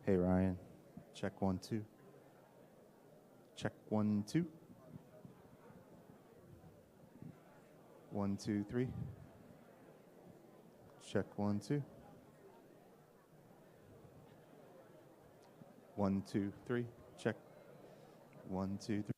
Hey, Ryan. Check 1, 2. Check 1, 2. 1, 2, 3. Check 1, 2. 1, 2, 3. Check 1, 2, 3.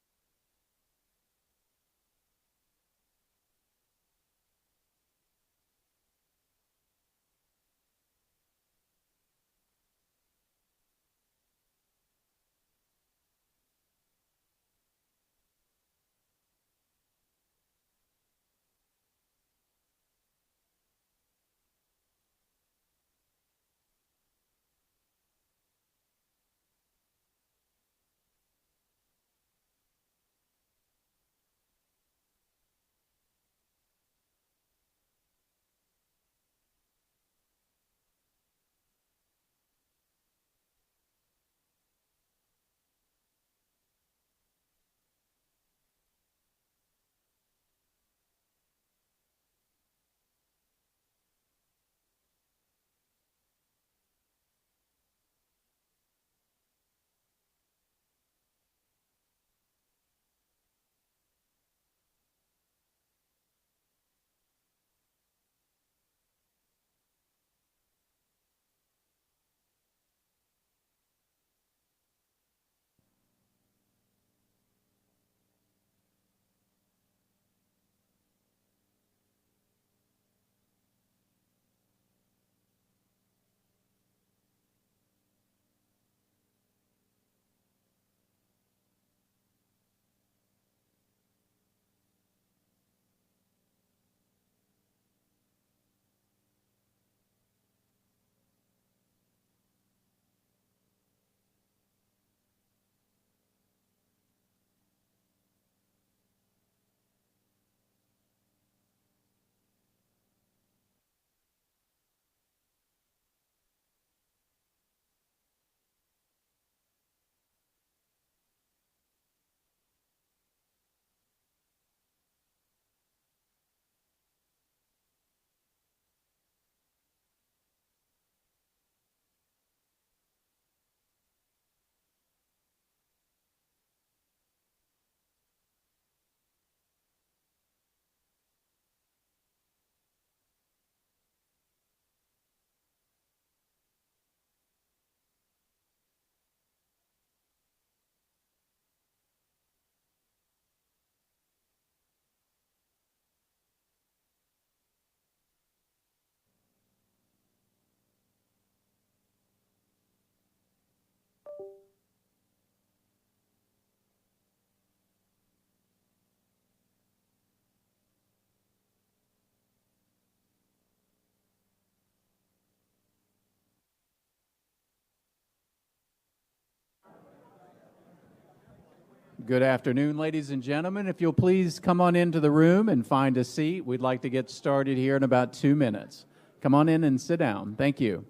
Good afternoon, ladies and gentlemen. If you'll please come on into the room and find a seat, we'd like to get started here in about 2 minutes. Come on in and sit down. Thank you.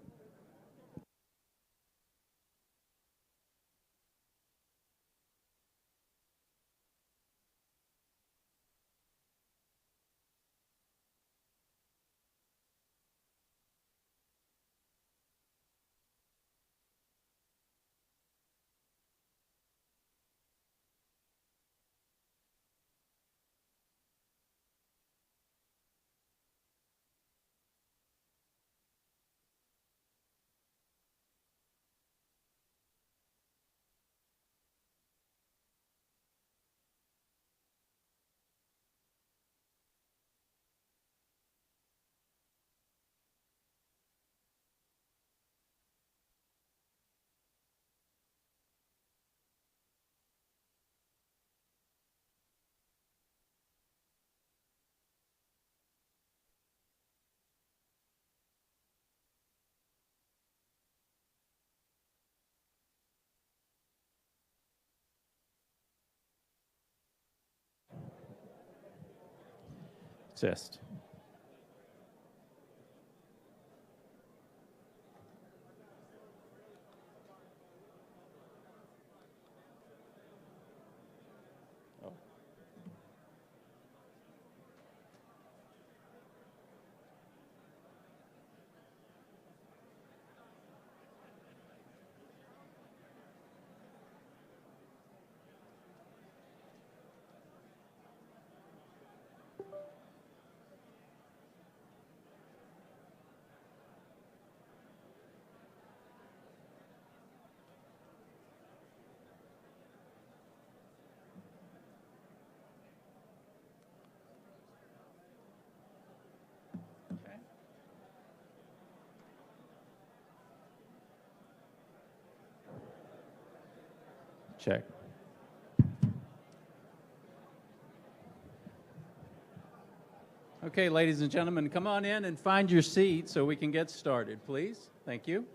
Exist. Check. Okay, ladies and gentlemen, come on in and find your seat so we can get started, please. Thank you.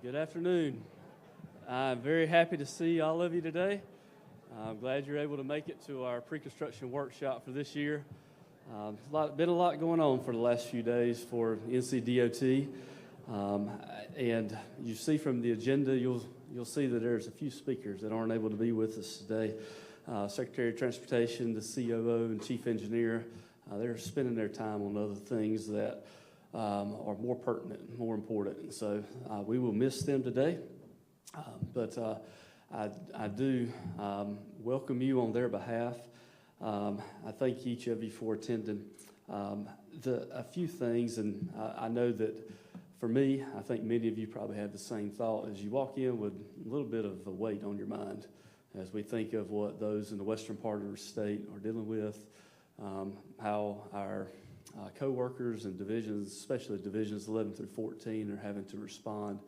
Good afternoon. I'm very happy to see all of you today. I'm glad you're able to make it to our pre-construction workshop for this year. Been a lot going on for the last few days for NCDOT. And you see from the agenda, you'll see that there's a few speakers that aren't able to be with us today. Secretary of Transportation, the COO, and Chief Engineer, they're spending their time on other things that are more pertinent, more important. So we will miss them today, but I do welcome you on their behalf. I thank each of you for attending. A few things, and I know that for me, I think many of you probably have the same thought as you walk in with a little bit of a weight on your mind as we think of what those in the western part of the state are dealing with, how our co-workers and divisions, especially divisions 11 through 14, are having to respond.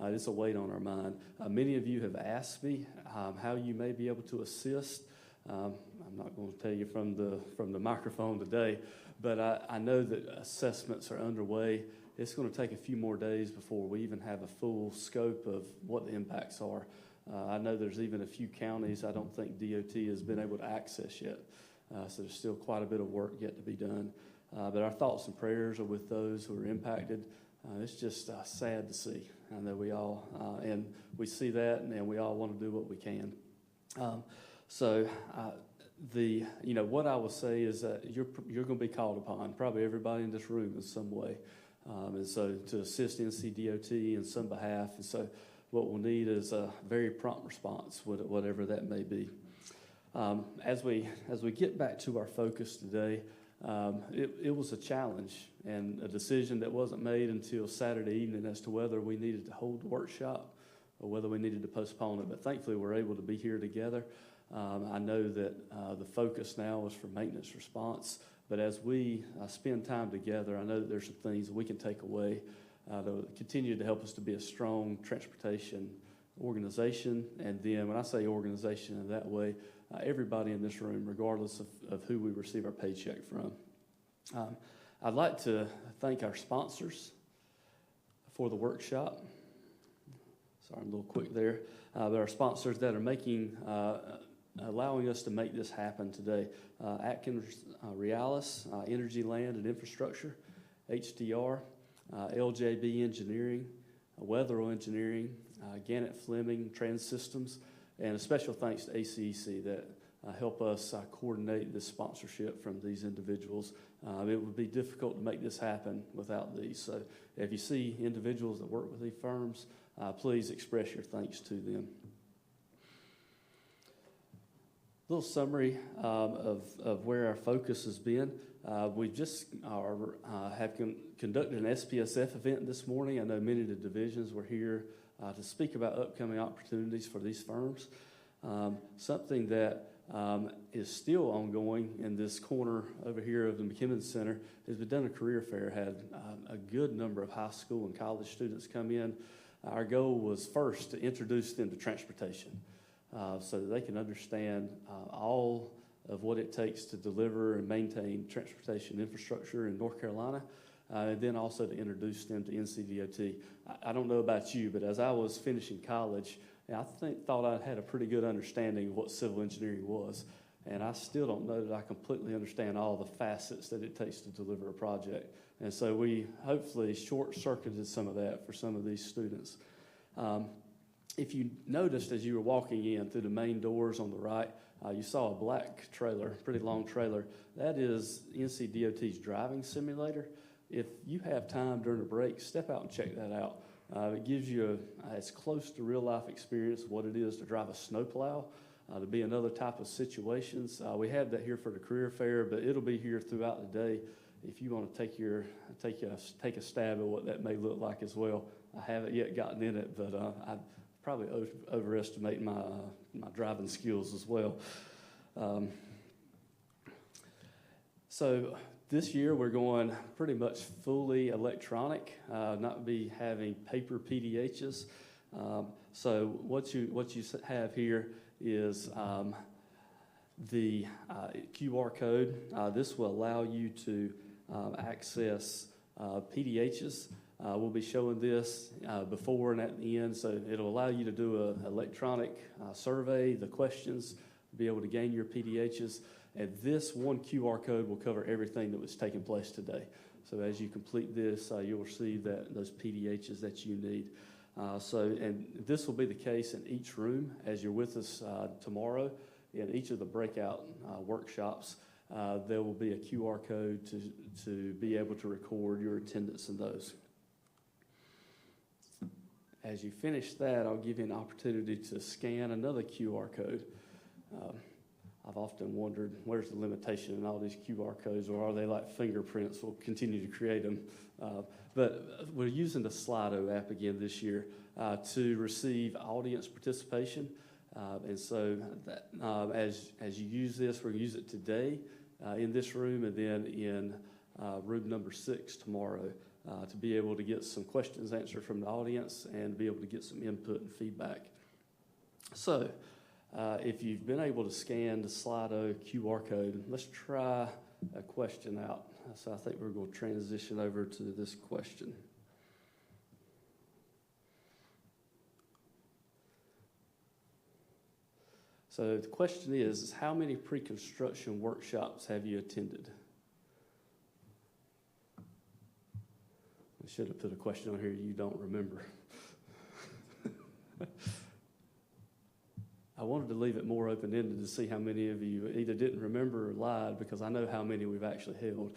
It's a weight on our mind. Many of you have asked me how you may be able to assist. I'm not going to tell you from the microphone today, but I know that assessments are underway. It's going to take a few more days before we even have a full scope of what the impacts are. I know there's even a few counties I don't think DOT has been able to access yet. So there's still quite a bit of work yet to be done. But our thoughts and prayers are with those who are impacted. It's just sad to see. I know we all, and we see that, and we all want to do what we can. What I will say is that you're going to be called upon, probably everybody in this room in some way. And so to assist NCDOT in some behalf. And so what we'll need is a very prompt response, whatever that may be. As we get back to our focus today, it was a challenge and a decision that wasn't made until Saturday evening as to whether we needed to hold the workshop or whether we needed to postpone it. But thankfully, we're able to be here together. I know that the focus now is for maintenance response. But as we spend time together, I know that there's some things that we can take away that will continue to help us to be a strong transportation organization. And then when I say organization in that way, everybody in this room, regardless of who we receive our paycheck from. I'd like to thank our sponsors for the workshop. Sorry, I'm a little quick there. But our sponsors that are allowing us to make this happen today. Atkins Realis, Energy, Land, and Infrastructure, HDR, LJB Engineering, Weatherill Engineering, Gannett Fleming, Trans Systems, and a special thanks to ACEC that help us coordinate this sponsorship from these individuals. It would be difficult to make this happen without these. So if you see individuals that work with these firms, please express your thanks to them. A little summary of where our focus has been. We just have conducted an SPSF event this morning. I know many of the divisions were here to speak about upcoming opportunities for these firms. Something that is still ongoing in this corner over here of the McKimmon Center is we've done a career fair, had a good number of high school and college students come in. Our goal was first to introduce them to transportation so that they can understand all of what it takes to deliver and maintain transportation infrastructure in North Carolina. and then also to introduce them to NCDOT. I don't know about you, but as I was finishing college, I thought I had a pretty good understanding of what civil engineering was. And I still don't know that I completely understand all the facets that it takes to deliver a project. And so we hopefully short-circuited some of that for some of these students. If you noticed as you were walking in through the main doors on the right, you saw a black trailer, pretty long trailer. That is NCDOT's driving simulator. If you have time during a break, step out and check that out. It gives you as close to real-life experience what it is to drive a snowplow, to be in other type of situations. We have that here for the career fair, but it'll be here throughout the day if you want to take a stab at what that may look like as well. I haven't yet gotten in it, but I probably overestimate my driving skills as well. So this year we're going pretty much fully electronic, not be having paper PDHs. So what you have here is the QR code. This will allow you to access PDHs. We'll be showing this before and at the end, so it'll allow you to do an electronic survey, the questions, be able to gain your PDHs. And this one QR code will cover everything that was taking place today. So as you complete this, you'll receive those PDHs that you need. And this will be the case in each room as you're with us tomorrow. In each of the breakout workshops, there will be a QR code to be able to record your attendance in those. As you finish that, I'll give you an opportunity to scan another QR code. I've often wondered, where's the limitation in all these QR codes, or are they like fingerprints? We'll continue to create them. But we're using the Slido app again this year to receive audience participation. And so that, as you use this, we're going to use it today in this room and then in room number 6 tomorrow to be able to get some questions answered from the audience and be able to get some input and feedback. So if you've been able to scan the Slido QR code, let's try a question out. So I think we're going to transition over to this question. So the question is how many pre-construction workshops have you attended? I should have put a question on here you don't remember. I wanted to leave it more open-ended to see how many of you either didn't remember or lied, because I know how many we've actually held.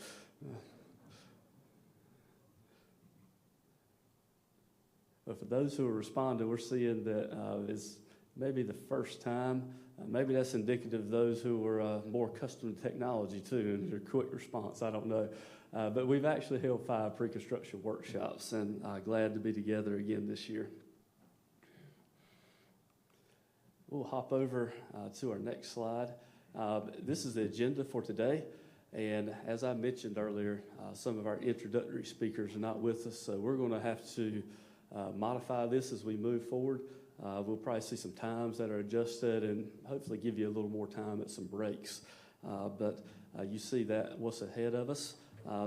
But for those who are responding, we're seeing that it's maybe the first time. Maybe that's indicative of those who are more accustomed to technology too, and their quick response, I don't know. But we've actually held 5 pre-construction workshops, and glad to be together again this year. We'll hop over to our next slide. This is the agenda for today. And as I mentioned earlier, some of our introductory speakers are not with us, so we're going to have to modify this as we move forward. We'll probably see some times that are adjusted and hopefully give you a little more time at some breaks. But you see that what's ahead of us.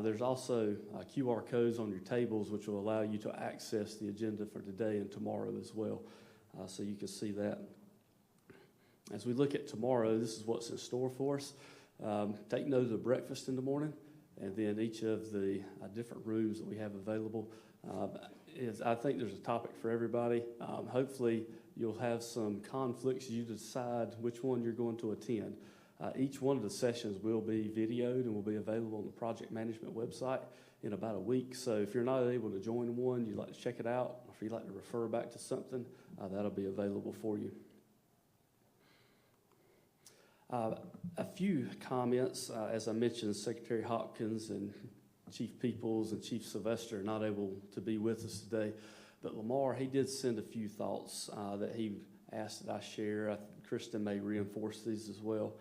There's also QR codes on your tables, which will allow you to access the agenda for today and tomorrow as well. So you can see that. As we look at tomorrow, this is what's in store for us. Take note of the breakfast in the morning, and then each of the different rooms that we have available. I think there's a topic for everybody. Hopefully, you'll have some conflicts. You decide which one you're going to attend. Each one of the sessions will be videoed and will be available on the project management website in about a week. So if you're not able to join one, you'd like to check it out, or if you'd like to refer back to something, that'll be available for you. A few comments. As I mentioned, Secretary Hopkins and Chief Peoples and Chief Sylvester are not able to be with us today. But Lamar, he did send a few thoughts that he asked that I share. Kristen may reinforce these as well.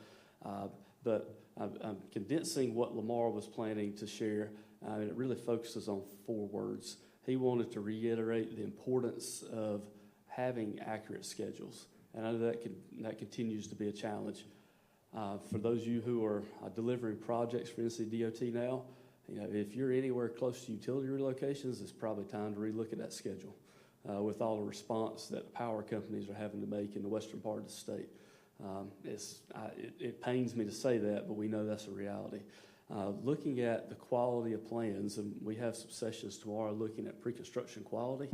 But I'm condensing what Lamar was planning to share, and it really focuses on 4 words. He wanted to reiterate the importance of having accurate schedules. And I know that continues to be a challenge. For those of you who are delivering projects for NCDOT now, if you're anywhere close to utility relocations, it's probably time to relook at that schedule with all the response that the power companies are having to make in the western part of the state. It pains me to say that, but we know that's a reality. Looking at the quality of plans, and we have some sessions tomorrow looking at pre-construction quality.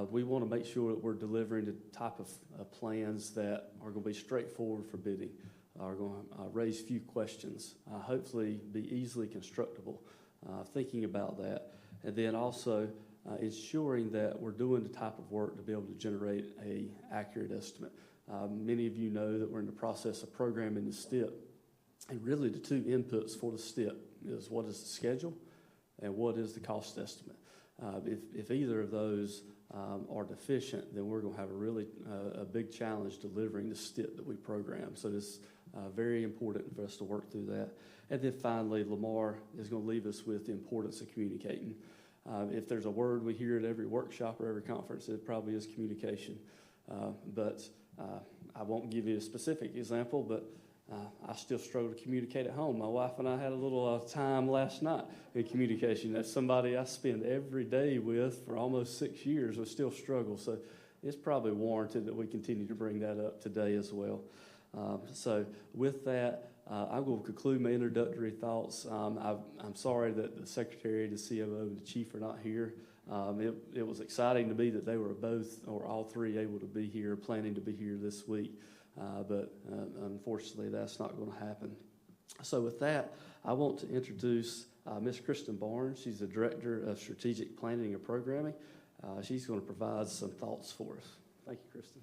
We want to make sure that we're delivering the type of plans that are going to be straightforward for bidding, are going to raise few questions, hopefully be easily constructible, thinking about that. And then also ensuring that we're doing the type of work to be able to generate an accurate estimate. Many of you know that we're in the process of programming the STIP. And really the two inputs for the STIP is what is the schedule and what is the cost estimate. If either of those are deficient, then we're going to have a big challenge delivering the STIP that we program. So it's very important for us to work through that. And then finally, Lamar is going to leave us with the importance of communicating. If there's a word we hear at every workshop or every conference, it probably is communication. But I won't give you a specific example, but I still struggle to communicate at home. My wife and I had a little time last night in communication. That's somebody I spend every day with for almost 6 years. We still struggle. So it's probably warranted that we continue to bring that up today as well. So with that, I'm going to conclude my introductory thoughts. I'm sorry that the Secretary, the COO, and the Chief are not here. It was exciting to me that they were both or all three able to be here, planning to be here this week. But unfortunately, that's not going to happen. So with that, I want to introduce Ms. Kristen Barnes. She's the Director of Strategic Planning and Programming. She's going to provide some thoughts for us. Thank you, Kristen.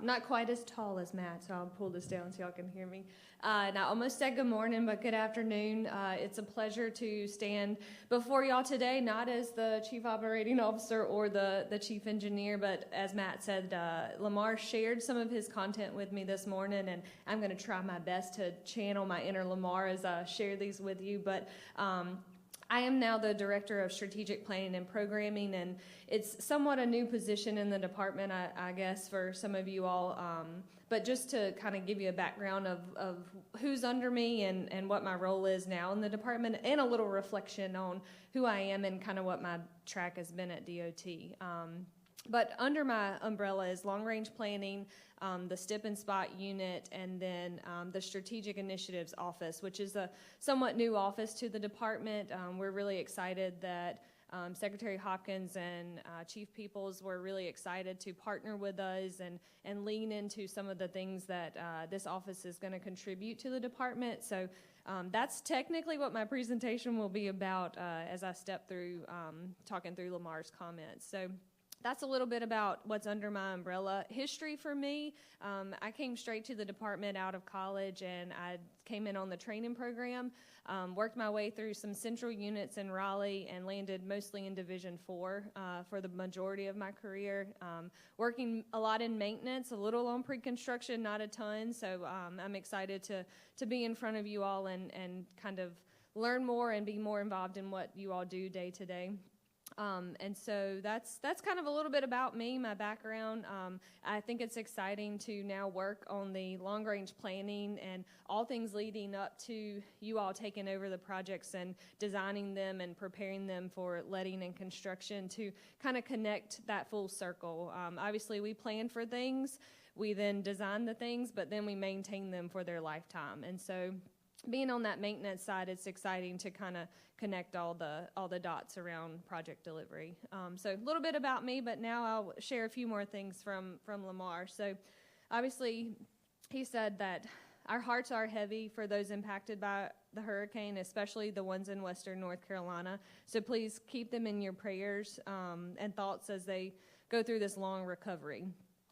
Not quite as tall as Matt, so I'll pull this down so y'all can hear me. And I almost said good morning, but good afternoon. It's a pleasure to stand before y'all today, not as the Chief Operating Officer or the Chief Engineer, but as Matt said, Lamar shared some of his content with me this morning, and I'm going to try my best to channel my inner Lamar as I share these with you. But I am now the Director of Strategic Planning and Programming, and it's somewhat a new position in the department, I guess, for some of you all. But just to kind of give you a background of who's under me and what my role is now in the department, and a little reflection on who I am and kind of what my track has been at DOT. But under my umbrella is long-range planning, the STIP and SPOT unit, and then the Strategic Initiatives Office, which is a somewhat new office to the department. We're really excited that Secretary Hopkins and Chief Peoples were really excited to partner with us and lean into some of the things that this office is going to contribute to the department. So that's technically what my presentation will be about as I step through talking through Lamar's comments. So that's a little bit about what's under my umbrella. History for me, I came straight to the department out of college, and I came in on the training program, worked my way through some central units in Raleigh, and landed mostly in Division 4 for the majority of my career, working a lot in maintenance, a little on pre-construction, not a ton. So I'm excited to be in front of you all and kind of learn more and be more involved in what you all do day to day. And so that's kind of a little bit about me, my background. I think it's exciting to now work on the long-range planning and all things leading up to you all taking over the projects and designing them and preparing them for letting and construction to kind of connect that full circle. Obviously, we plan for things, we then design the things, but then we maintain them for their lifetime. And so being on that maintenance side, it's exciting to kind of connect all the dots around project delivery. So a little bit about me, but now I'll share a few more things from Lamar. So obviously, he said that our hearts are heavy for those impacted by the hurricane, especially the ones in western North Carolina. So please keep them in your prayers and thoughts as they go through this long recovery.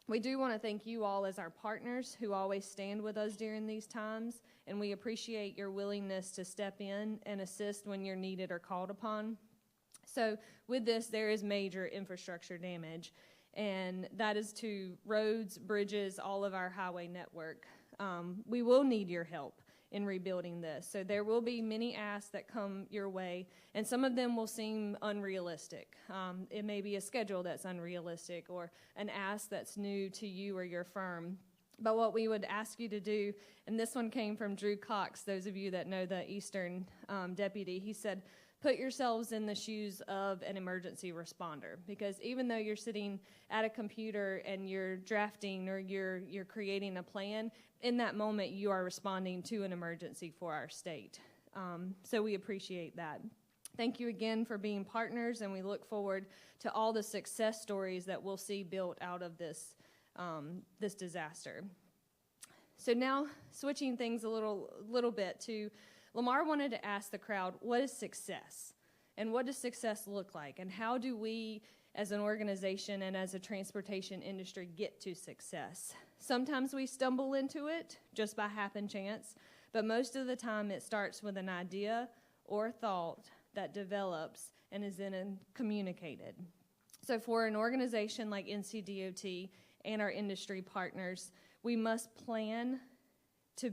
We do want to thank you all as our partners who always stand with us during these times, and we appreciate your willingness to step in and assist when you're needed or called upon. So with this, there is major infrastructure damage, and that is to roads, bridges, all of our highway network. We will need your help in rebuilding this. So there will be many asks that come your way, and some of them will seem unrealistic. It may be a schedule that's unrealistic or an ask that's new to you or your firm. But what we would ask you to do, and this one came from Drew Cox, those of you that know the Eastern deputy, he said, put yourselves in the shoes of an emergency responder, because even though you're sitting at a computer and you're drafting or you're creating a plan, in that moment you are responding to an emergency for our state. So we appreciate that. Thank you again for being partners, and we look forward to all the success stories that we'll see built out of this disaster. So now, switching things a little bit to, Lamar wanted to ask the crowd, what is success? And what does success look like? And how do we, as an organization and as a transportation industry, get to success? Sometimes we stumble into it just by happen chance, but most of the time it starts with an idea or thought that develops and is then communicated. So for an organization like NCDOT and our industry partners, we must plan to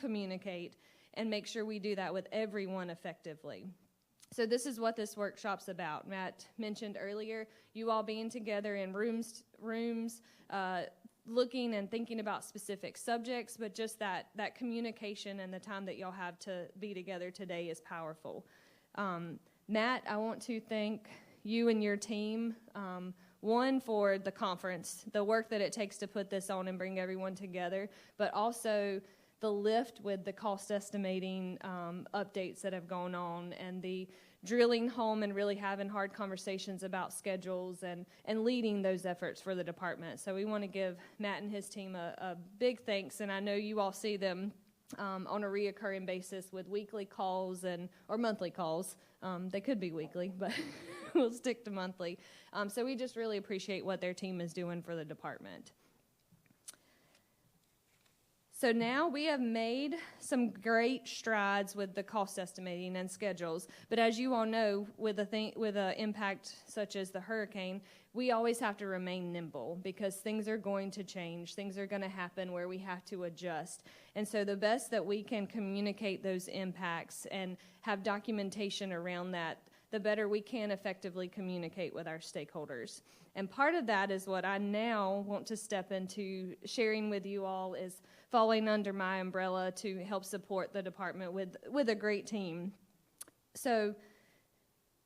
communicate and make sure we do that with everyone effectively. So this is what this workshop's about. Matt mentioned earlier, you all being together in rooms, looking and thinking about specific subjects, but just that communication and the time that y'all have to be together today is powerful. Matt, I want to thank you and your team, one, for the conference, the work that it takes to put this on and bring everyone together, but also the lift with the cost estimating updates that have gone on, and the drilling home and really having hard conversations about schedules and leading those efforts for the department. So we want to give Matt and his team a big thanks, and I know you all see them on a reoccurring basis with weekly calls or monthly calls. They could be weekly, but we'll stick to monthly. So we just really appreciate what their team is doing for the department. So now we have made some great strides with the cost estimating and schedules, but as you all know, with an impact such as the hurricane, we always have to remain nimble because things are going to change, things are going to happen where we have to adjust. And so the best that we can communicate those impacts and have documentation around that, the better we can effectively communicate with our stakeholders. And part of that is what I now want to step into sharing with you all, is falling under my umbrella to help support the department with a great team. So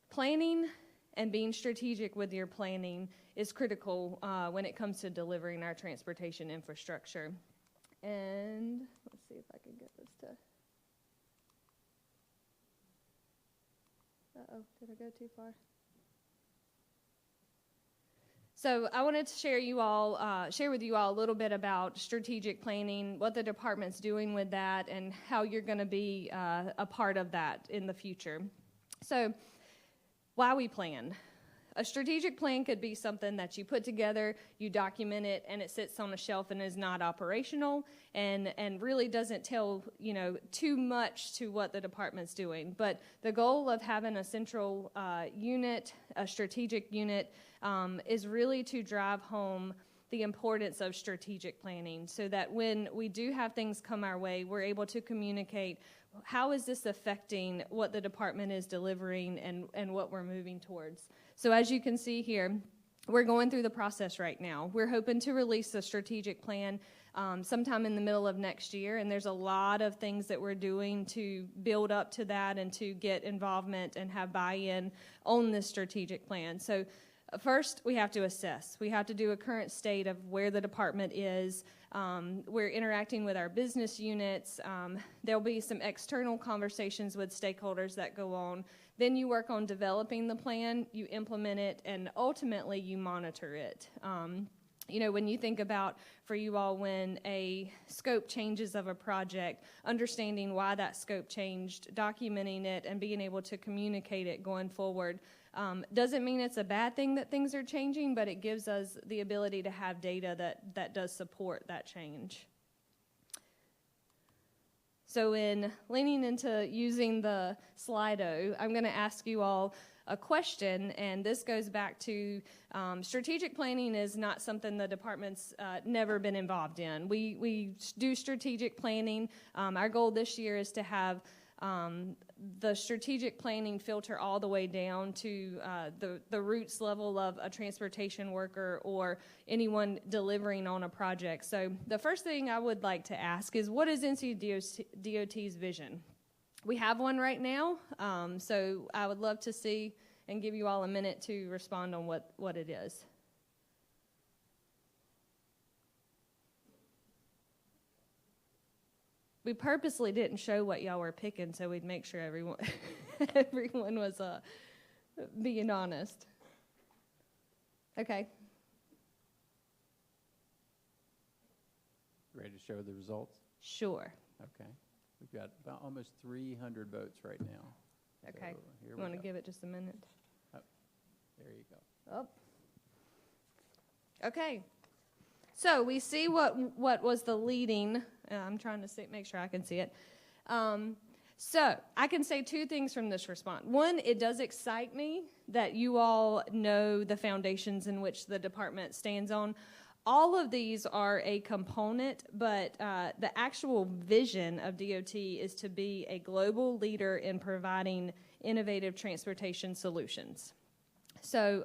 planning and being strategic with your planning is critical when it comes to delivering our transportation infrastructure. And let's see if I can get this to... Uh-oh, did I go too far? So I wanted to share with you all a little bit about strategic planning, what the department's doing with that, and how you're going to be a part of that in the future. So why we plan. A strategic plan could be something that you put together, you document it, and it sits on a shelf and is not operational and really doesn't tell, too much to what the department's doing. But the goal of having a central unit, a strategic unit, is really to drive home the importance of strategic planning so that when we do have things come our way, we're able to communicate how is this affecting what the department is delivering and what we're moving towards. So as you can see here, we're going through the process right now. We're hoping to release a strategic plan sometime in the middle of next year, and there's a lot of things that we're doing to build up to that and to get involvement and have buy-in on this strategic plan. So first, we have to assess. We have to do a current state of where the department is. We're interacting with our business units. There'll be some external conversations with stakeholders that go on. Then you work on developing the plan, you implement it, and ultimately you monitor it. When you think about, for you all, when a scope changes of a project, understanding why that scope changed, documenting it, and being able to communicate it going forward, doesn't mean it's a bad thing that things are changing, but it gives us the ability to have data that does support that change. So in leaning into using the Slido, I'm going to ask you all a question, and this goes back to strategic planning is not something the department's never been involved in. We do strategic planning. Our goal this year is to have the strategic planning filter all the way down to the roots level of a transportation worker or anyone delivering on a project. So the first thing I would like to ask is, what is NC DOT's vision? We have one right now, so I would love to see and give you all a minute to respond on what it is. We purposely didn't show what y'all were picking so we'd make sure everyone everyone was being honest. Okay. Ready to show the results? Sure. Okay. We've got about almost 300 votes right now. Okay. So here You we want to go. give it just a minute? There you go. Up. Okay. So we see what was the leading. I'm trying to make sure I can see it. So I can say two things from this response. One, it does excite me that you all know the foundations in which the department stands on. All of these are a component, but the actual vision of DOT is to be a global leader in providing innovative transportation solutions. So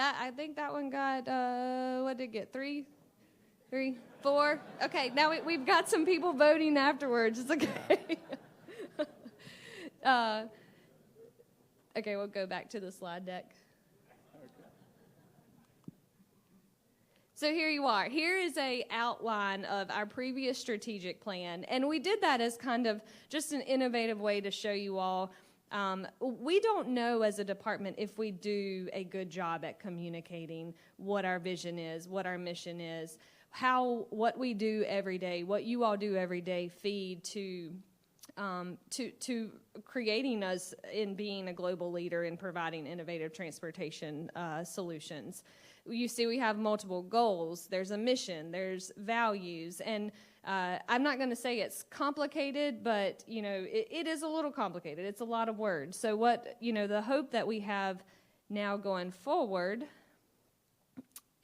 I think that one got, what did it get, 3, 4? Okay, now we've got some people voting afterwards. It's okay. Okay, we'll go back to the slide deck. So here you are. Here is an outline of our previous strategic plan, and we did that as kind of just an innovative way to show you all. We don't know as a department if we do a good job at communicating what our vision is, what our mission is, what we do every day, what you all do every day feed to creating us in being a global leader in providing innovative transportation solutions. You see, we have multiple goals. There's a mission. There's values, and I'm not going to say it's complicated, but it is a little complicated. It's a lot of words. So the hope that we have now going forward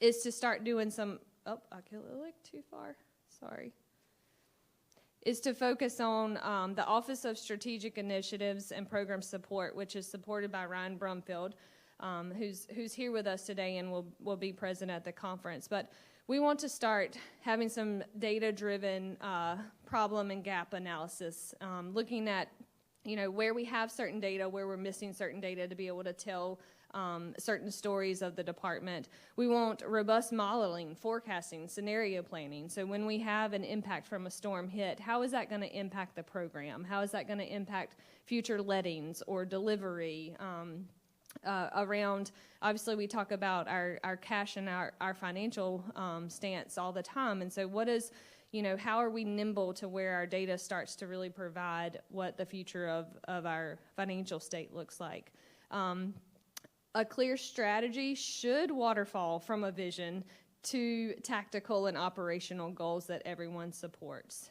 is to start doing some. Oh, I clicked too far. Sorry. Is to focus on the Office of Strategic Initiatives and Program Support, which is supported by Ryan Brumfield, who's here with us today and will be present at the conference. But we want to start having some data-driven problem and gap analysis, looking at where we have certain data, where we're missing certain data to be able to tell certain stories of the department. We want robust modeling, forecasting, scenario planning. So when we have an impact from a storm hit, how is that going to impact the program? How is that going to impact future lettings or delivery? Around, obviously, we talk about our cash and our financial stance all the time. And so what is, how are we nimble to where our data starts to really provide what the future of our financial state looks like? A clear strategy should waterfall from a vision to tactical and operational goals that everyone supports.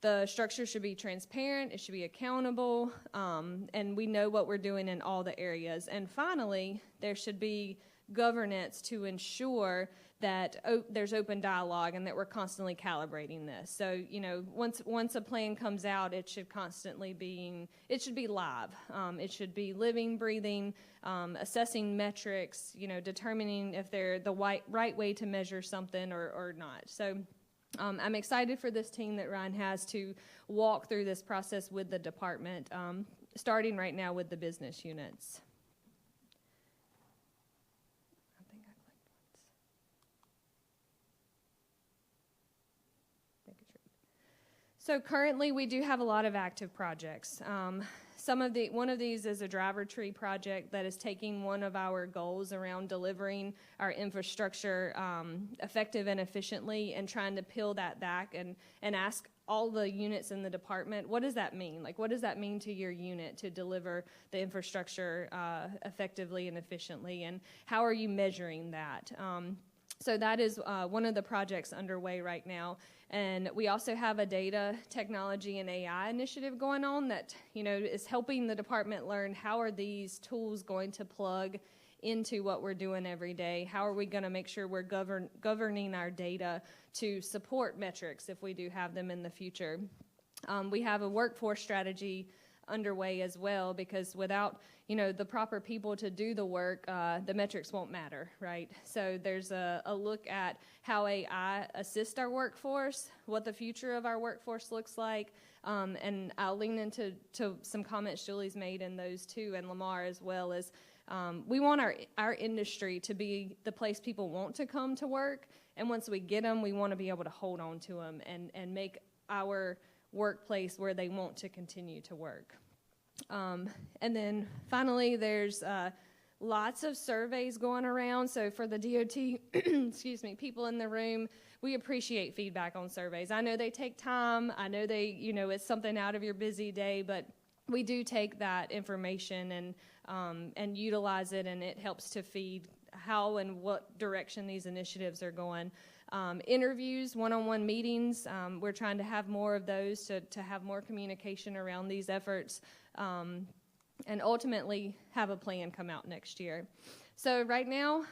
The structure should be transparent, it should be accountable, and we know what we're doing in all the areas. And finally, there should be governance to ensure that there's open dialogue and that we're constantly calibrating this. So, once a plan comes out, it should constantly be live. It should be living, breathing, assessing metrics, determining if they're the right way to measure something or not. So I'm excited for this team that Ryan has to walk through this process with the department, starting right now with the business units. I think I clicked once. Make it true. So currently we do have a lot of active projects. One of these is a driver tree project that is taking one of our goals around delivering our infrastructure effective and efficiently and trying to peel that back and ask all the units in the department, what does that mean? Like, what does that mean to your unit to deliver the infrastructure effectively and efficiently? And how are you measuring that? So that is one of the projects underway right now. And we also have a data technology and AI initiative going on that, is helping the department learn how are these tools going to plug into what we're doing every day. How are we going to make sure we're governing our data to support metrics if we do have them in the future? We have a workforce strategy underway as well, because without the proper people to do the work, the metrics won't matter, right? So there's a look at how AI assists our workforce, what the future of our workforce looks like, and I'll lean into some comments Julie's made in those too, and Lamar as well, as we want our industry to be the place people want to come to work, and once we get them, we want to be able to hold on to them and make our workplace where they want to continue to work. And then finally, there's lots of surveys going around. So for the DOT, excuse me, people in the room, we appreciate feedback on surveys. I know they take time. I know it's something out of your busy day, but we do take that information and utilize it, and it helps to feed how and what direction these initiatives are going. Interviews, one-on-one meetings, we're trying to have more of those to have more communication around these efforts, and ultimately have a plan come out next year. So right now,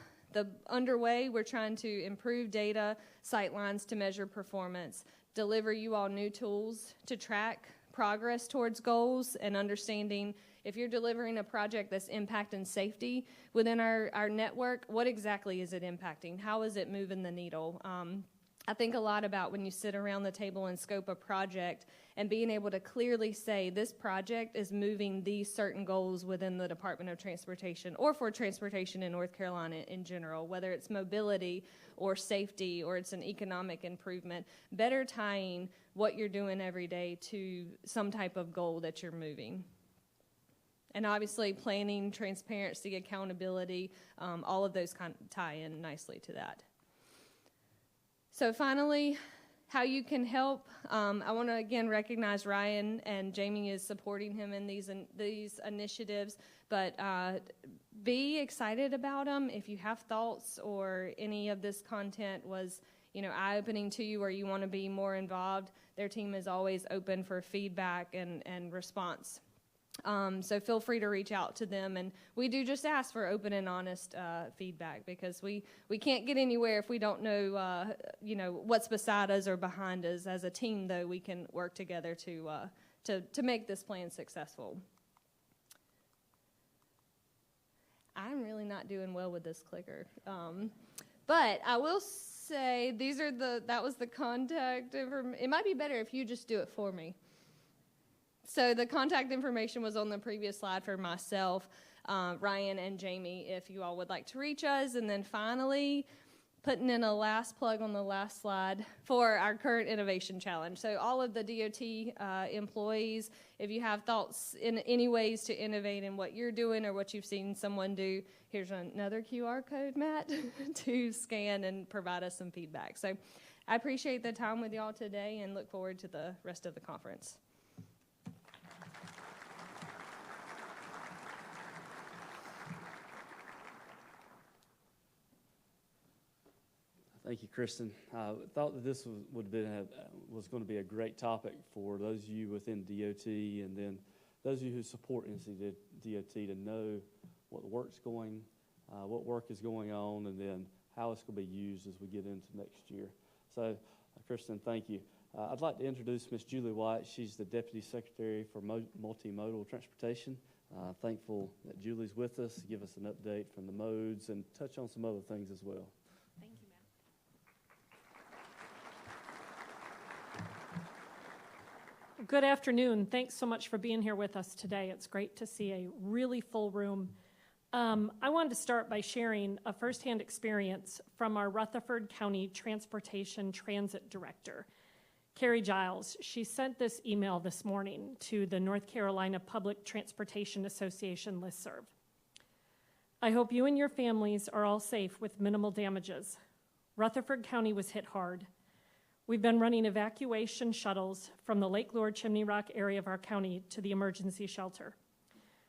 underway, we're trying to improve data, sightlines to measure performance, deliver you all new tools to track progress towards goals, and understanding if you're delivering a project that's impacting safety within our network, what exactly is it impacting? How is it moving the needle? I think a lot about when you sit around the table and scope a project and being able to clearly say this project is moving these certain goals within the Department of Transportation, or for transportation in North Carolina in general, whether it's mobility or safety or it's an economic improvement, better tying what you're doing every day to some type of goal that you're moving. And obviously planning, transparency, accountability, all of those kind of tie in nicely to that. So finally, how you can help. I want to again recognize Ryan, and Jamie is supporting him in these initiatives, but be excited about them. If you have thoughts or any of this content was eye-opening to you, or you want to be more involved, their team is always open for feedback and response. So feel free to reach out to them, and we do just ask for open and honest feedback, because we can't get anywhere if we don't know what's beside us or behind us. As a team, though, we can work together to make this plan successful. I'm really not doing well with this clicker, but I will say that was the contact information. It might be better if you just do it for me. So the contact information was on the previous slide for myself, Ryan, and Jamie, if you all would like to reach us. And then finally, putting in a last plug on the last slide for our current innovation challenge. So all of the DOT employees, if you have thoughts in any ways to innovate in what you're doing or what you've seen someone do, here's another QR code, Matt, to scan and provide us some feedback. So I appreciate the time with y'all today and look forward to the rest of the conference. Thank you, Kristen. I thought that this was going to be a great topic for those of you within DOT, and then those of you who support NC DOT to know what work is going on, and then how it's going to be used as we get into next year. So, Kristen, thank you. I'd like to introduce Ms. Julie White. She's the Deputy Secretary for Multimodal Transportation. Thankful that Julie's with us to give us an update from the modes and touch on some other things as well. Thank you, Matt. Good afternoon. Thanks so much for being here with us today. It's great to see a really full room. I wanted to start by sharing a firsthand experience from our Rutherford County Transportation Transit Director, Carrie Giles. She sent this email this morning to the North Carolina Public Transportation Association listserv. I hope you and your families are all safe with minimal damages. Rutherford County was hit hard. We've been running evacuation shuttles from the Lake Lure Chimney Rock area of our county to the emergency shelter.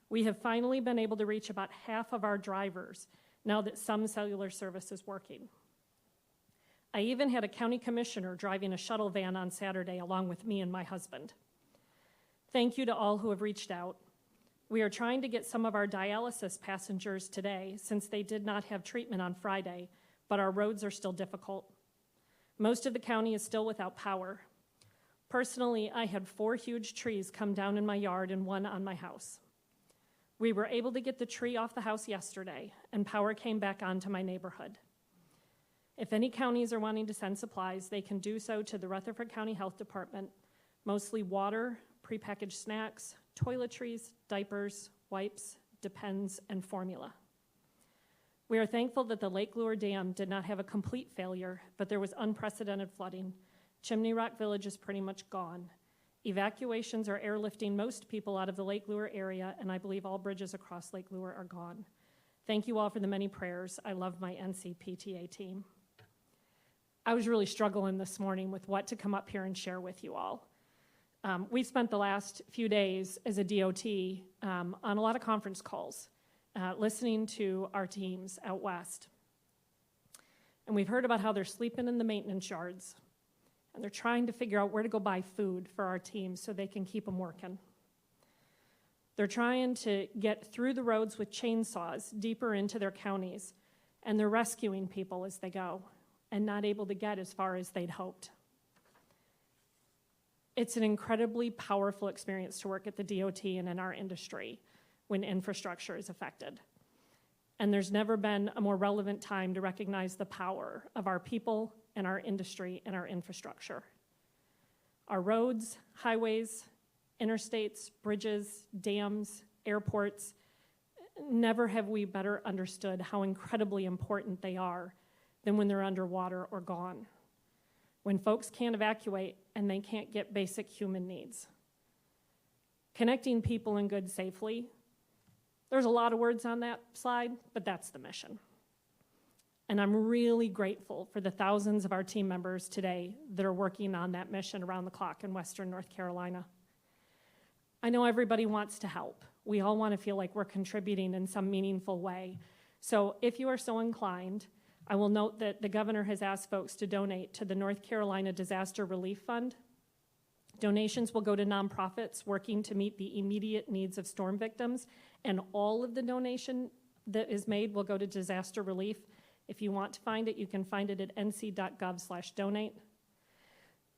We have finally been able to reach about half of our drivers now that some cellular service is working. I even had a county commissioner driving a shuttle van on Saturday along with me and my husband. Thank you to all who have reached out. We are trying to get some of our dialysis passengers today since they did not have treatment on Friday, but our roads are still difficult. Most of the county is still without power. Personally, I had 4 huge trees come down in my yard and 1 on my house. We were able to get the tree off the house yesterday, and power came back onto my neighborhood. If any counties are wanting to send supplies, they can do so to the Rutherford County Health Department, mostly water, prepackaged snacks, toiletries, diapers, wipes, Depends, and formula. We are thankful that the Lake Lure Dam did not have a complete failure, but there was unprecedented flooding. Chimney Rock Village is pretty much gone. Evacuations are airlifting most people out of the Lake Lure area, and I believe all bridges across Lake Lure are gone. Thank you all for the many prayers. I love my NCPTA team. I was really struggling this morning with what to come up here and share with you all. We've spent the last few days as a DOT on a lot of conference calls, listening to our teams out west. And we've heard about how they're sleeping in the maintenance yards, and they're trying to figure out where to go buy food for our teams so they can keep them working. They're trying to get through the roads with chainsaws deeper into their counties, and they're rescuing people as they go and not able to get as far as they'd hoped. It's an incredibly powerful experience to work at the DOT and in our industry when infrastructure is affected. And there's never been a more relevant time to recognize the power of our people and our industry and our infrastructure. Our roads, highways, interstates, bridges, dams, airports, never have we better understood how incredibly important they are than when they're underwater or gone. When folks can't evacuate and they can't get basic human needs. Connecting people and goods safely. There's a lot of words on that slide, but that's the mission. And I'm really grateful for the thousands of our team members today that are working on that mission around the clock in Western North Carolina. I know everybody wants to help. We all want to feel like we're contributing in some meaningful way. So if you are so inclined, I will note that the governor has asked folks to donate to the North Carolina Disaster Relief Fund. Donations will go to nonprofits working to meet the immediate needs of storm victims, and all of the donation that is made will go to disaster relief. If you want to find it, you can find it at nc.gov/donate.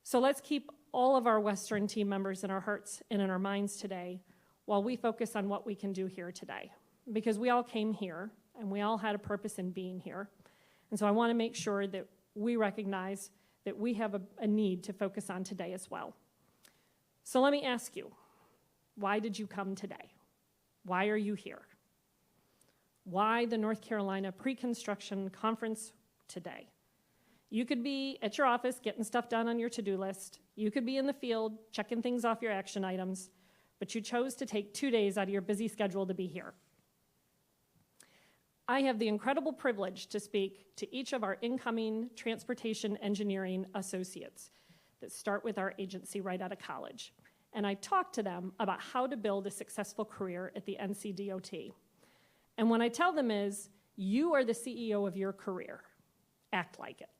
So let's keep all of our Western team members in our hearts and in our minds today while we focus on what we can do here today. Because we all came here, and we all had a purpose in being here. And so I want to make sure that we recognize that we have a need to focus on today as well. So let me ask you, why did you come today? Why are you here? Why the North Carolina Pre-Construction Conference today? You could be at your office getting stuff done on your to-do list. You could be in the field checking things off your action items, but you chose to take 2 days out of your busy schedule to be here. I have the incredible privilege to speak to each of our incoming transportation engineering associates that start with our agency right out of college. And I talk to them about how to build a successful career at the NCDOT. And what I tell them is, you are the CEO of your career. Act like it.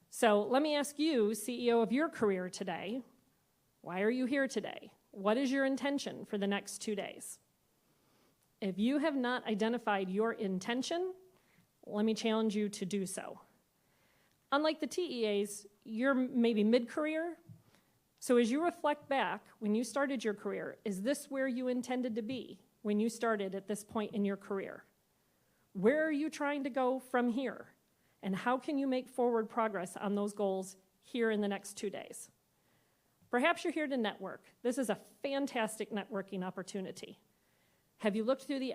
So let me ask you, CEO of your career today, why are you here today? What is your intention for the next 2 days? If you have not identified your intention, let me challenge you to do so. Unlike the TEAs, you're maybe mid-career. So as you reflect back, when you started your career, is this where you intended to be when you started at this point in your career? Where are you trying to go from here? And how can you make forward progress on those goals here in the next 2 days? Perhaps you're here to network. This is a fantastic networking opportunity. Have you looked through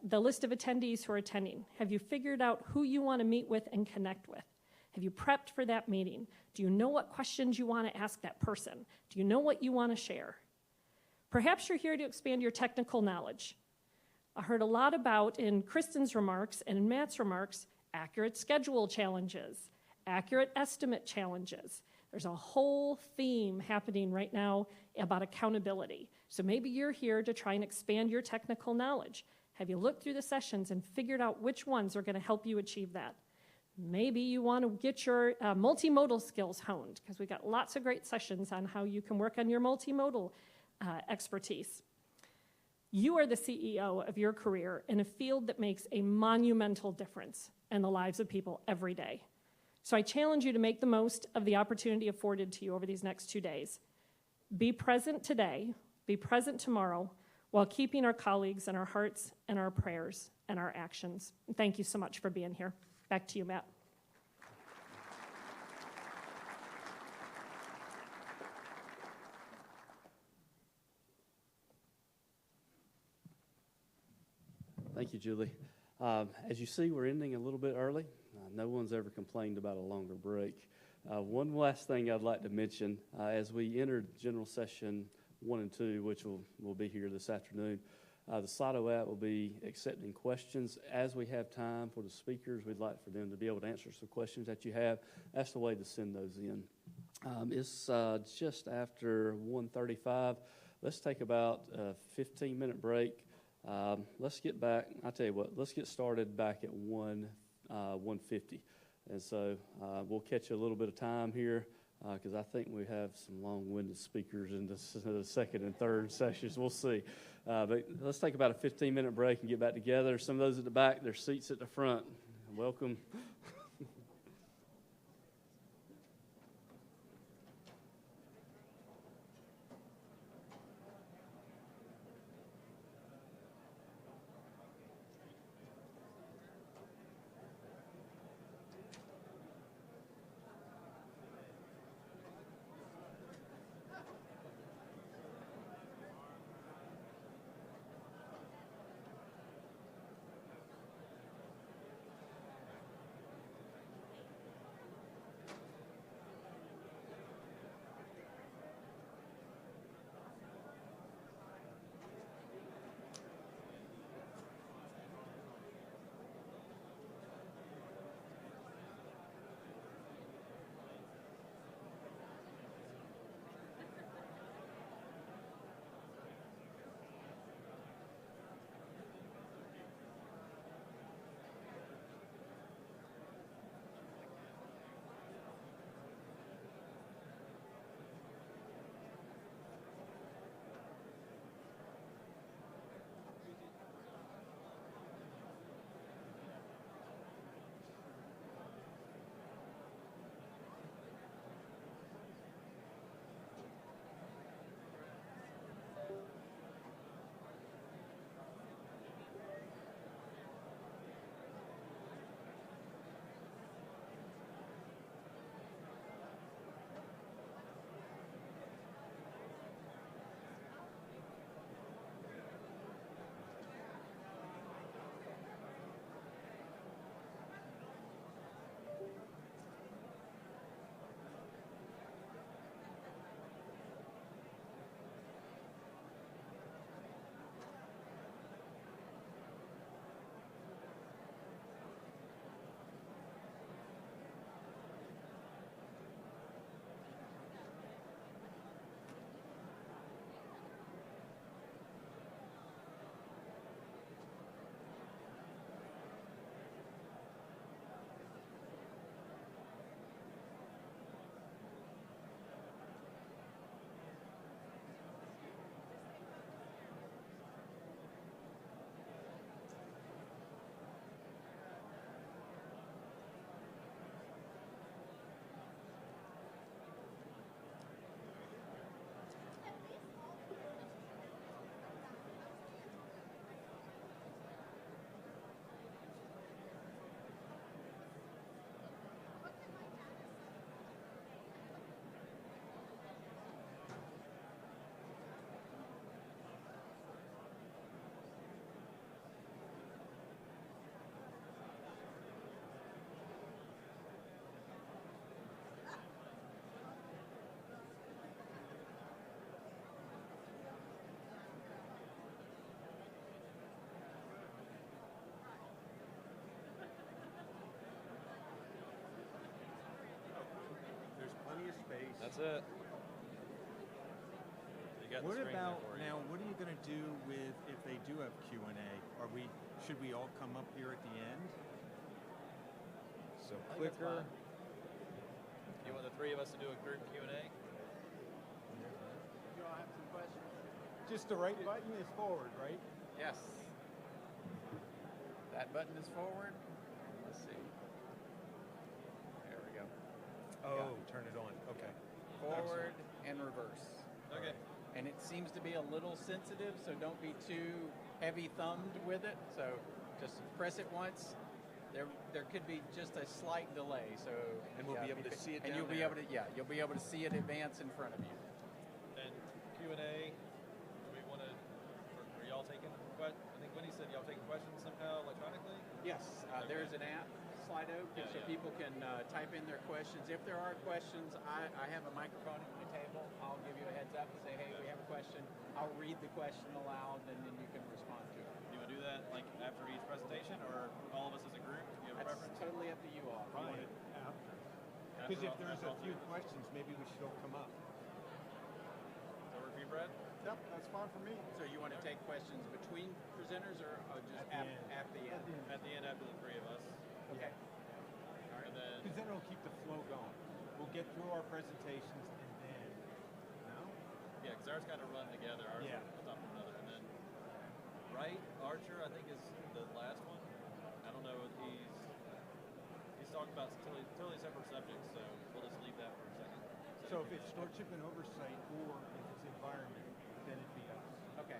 the list of attendees who are attending? Have you figured out who you want to meet with and connect with? Have you prepped for that meeting? Do you know what questions you want to ask that person? Do you know what you want to share? Perhaps you're here to expand your technical knowledge. I heard a lot about, in Kristen's remarks and in Matt's remarks, accurate schedule challenges, accurate estimate challenges. There's a whole theme happening right now about accountability. So maybe you're here to try and expand your technical knowledge. Have you looked through the sessions and figured out which ones are going to help you achieve that? Maybe you want to get your multimodal skills honed, because we got lots of great sessions on how you can work on your multimodal expertise. You are the CEO of your career in a field that makes a monumental difference in the lives of people every day. So I challenge you to make the most of the opportunity afforded to you over these next 2 days. Be present today, be present tomorrow, while keeping our colleagues in our hearts and our prayers and our actions. And thank you so much for being here. Back to you, Matt. Thank you, Julie. As you see, we're ending a little bit early. No one's ever complained about a longer break. One last thing I'd like to mention, as we enter general session 1 and 2, which will be here this afternoon, the Slido app will be accepting questions. As we have time for the speakers, we'd like for them to be able to answer some questions that you have. That's the way to send those in. It's just after 1:35. Let's take about a 15-minute break. Let's get back. I'll tell you what. Let's get started back at 1:50, and so we'll catch you a little bit of time here because I think we have some long-winded speakers in the second and third sessions. We'll see, but let's take about a 15-minute break and get back together. Some of those at the back, their seats at the front. Welcome. That's it. You got the What screen there about for you. now? What are you going to do with if they do have Q&A? Should we all come up here at the end? So I think that's quicker. fine. You want the three of us to do a group Q&A? You all have some questions? Just the right button is forward, right? Yes. That button is forward. Let's see. There we go. Oh, turn it on. Okay. Forward and reverse. Okay. And it seems to be a little sensitive, so don't be too heavy-thumbed with it. So just press it once. There could be just a slight delay. So And we'll be able to see it And down you'll be there. able to you'll be able to see it advance in front of you. And Q&A, do we want to, are y'all taking, I think Winnie said y'all taking questions somehow electronically? Yes, there's an app, Slido, Yeah, so yeah. people can type in their questions. If there are questions, I have a microphone at my table. I'll give you a heads up and say, hey, we have a question. I'll read the question aloud, and then you can respond to it. Do you want to do that like after each presentation or all of us as a group? Do you have a That's preference? totally up to you all. Because if there's a few questions, maybe we should all come up. Does that work for you, Brad? Yep, that's fine for me. So you want to take questions between presenters or just At the end. at the end? At the end, after the three of us. Okay. And then, Because then it'll keep the flow going. We'll get through our presentations and then, no? yeah, because ours kind of run together. Ours Yeah. on top of another. And then Wright Archer, I think, is the last one. I don't know if he's talking about totally separate subjects, so we'll just leave that for a second. So if it's stewardship and oversight or if it's environment, then it'd be us. Okay.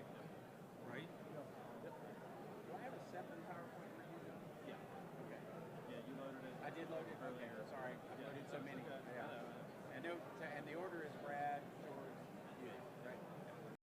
Right? Do I have a separate PowerPoint for you? Yeah. Okay. Yeah, you loaded it. I did load it. Okay. Sorry, I loaded so many. Okay. Yeah. I know. And the order